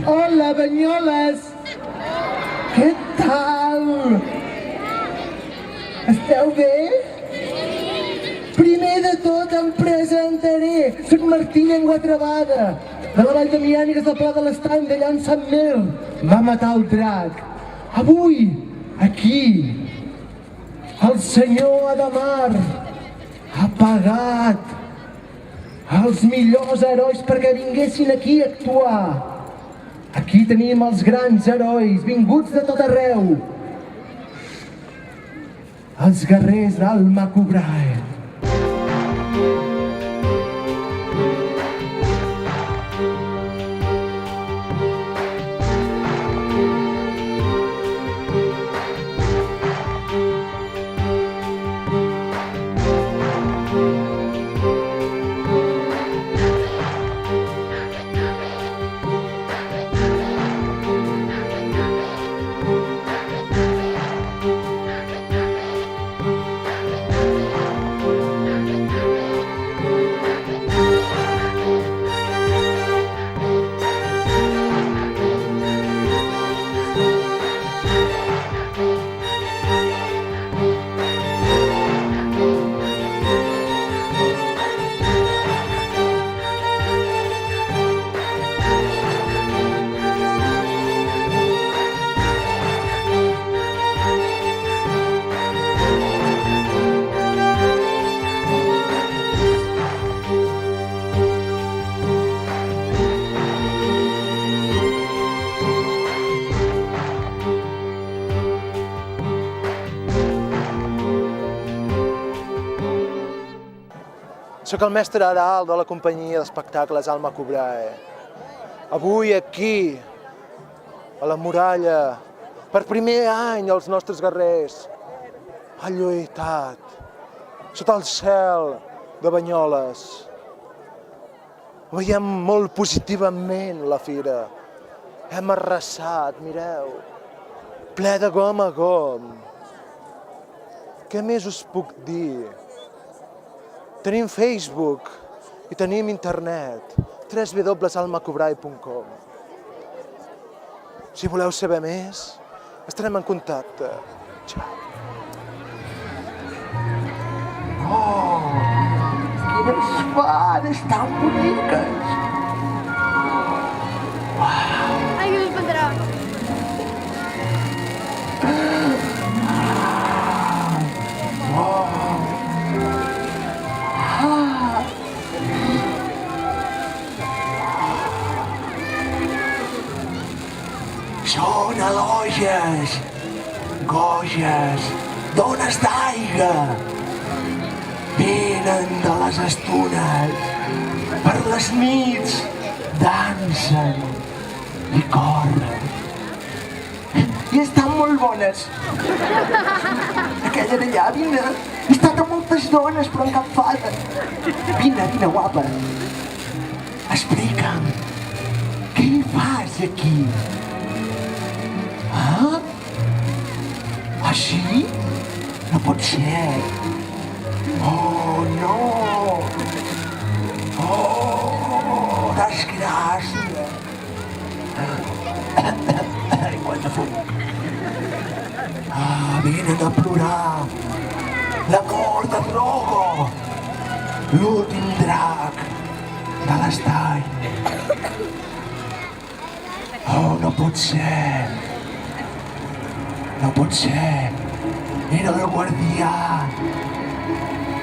Hola, Banyoles! Què tal? Esteu bé? Primer de tot em presentaré. Soc Martí Llengua Travada, de la Vall de Miànigues del Pla de l'Estany, d'allà on Sant Mer va matar el drac. Avui, aquí, el senyor Adamar ha pagat els millors herois perquè vinguessin aquí a actuar. Aquí tenim els grans herois, vinguts de tot arreu. Els guerrers d'Almacobrae. Soc el mestre Aral de la companyia d'espectacles Almacobrae. Avui aquí, a la muralla, per primer any els nostres guerrers han lluitat sota el cel de Banyoles. Veiem molt positivament la fira. Hem arrasat, mireu, ple de gom a gom. Què més us puc dir? Tenim Facebook i tenim internet, www.almacobrae.com. Si voleu saber més, estarem en contacte. Ciao. Oh, quines fades tan boniques! Ai, que m'espantarà. Són eloges, goges, dones d'aigua. Venen de les estones, per les nits, dansen i corren. I estan molt bones. Aquella d'allà, vine. He estat amb moltes dones, però en cap fada. Vine, guapa. Explica'm, què hi fas aquí? Ah? Així? No pot ser. Oh, no. Oh, desgràcia. Aigua de fum. Ah, venen a plorar la mort de Drogo, l'últim drac de l'estany. Oh, no pot ser. No pot ser. Era el guardià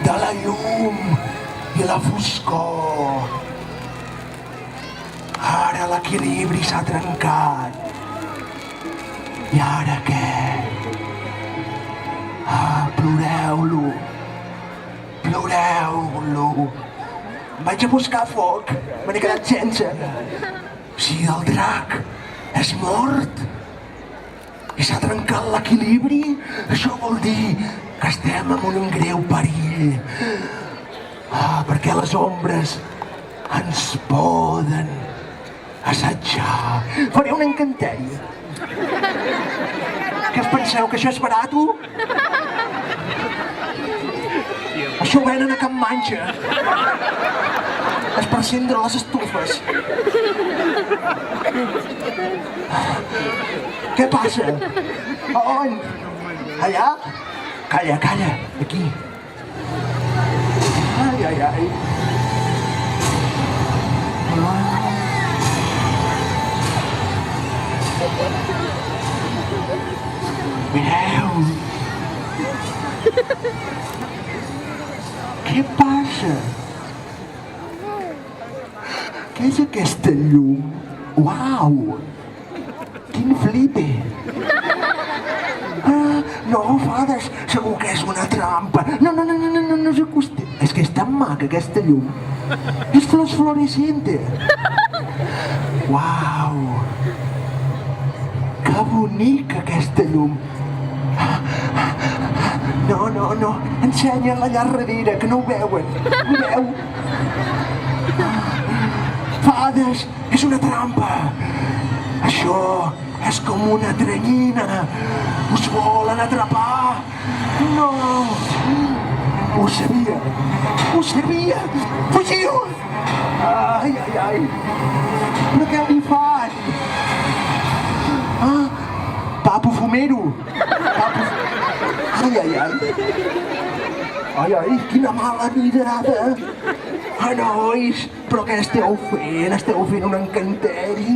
de la llum i la foscor. Ara l'equilibri s'ha trencat. I ara què? Ah, ploreu-lo. Ploreu-lo. Vaig a buscar foc. Me n'he quedat sense. Si el drac és mort i s'ha trencat l'equilibri, això vol dir que estem en un greu perill. Ah, perquè les ombres ens poden assetjar. Faré un encanteri. Què us penseu, que això és barat? Això ho venen a Can Manxa. és per encendre les estufes. Què passa? On? Allà? Calla, calla, aquí. Ai, ai, ai. Mireu! Què passa? Què és aquesta llum? Uau! Quin flipe! No, fades, segur que és una trampa. No s'acosti. És que és tan maca aquesta llum. És fluorescente. Uau! Que bonica aquesta llum. No, ensenya-la allà darrere, que no ho veuen. Ho veu? Fades, és una trampa. Això és com una teranyina. Us volen atrapar. No. Ho sabia. Fugiu. Ai, ai, ai. Però què li fan? Papo fumero. Ai, ai, ai. Ai, quina mala mirada. Nois, però què esteu fent? Esteu fent un encanteri?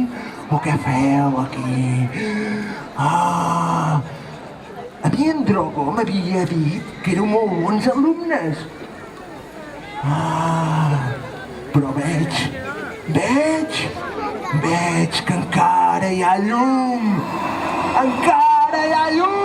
O què feu aquí? A mi en Drogo m'havia dit que éreu molt bons alumnes. Però veig que encara hi ha llum. Encara hi ha llum!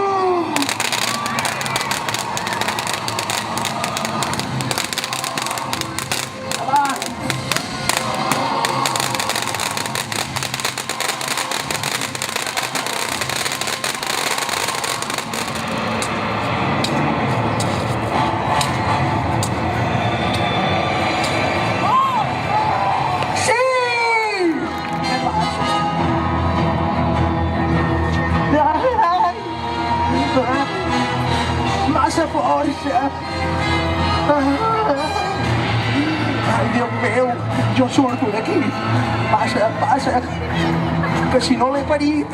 Massa força! Ai, Déu meu, jo surto d'aquí. Passa, que si no l'he parit.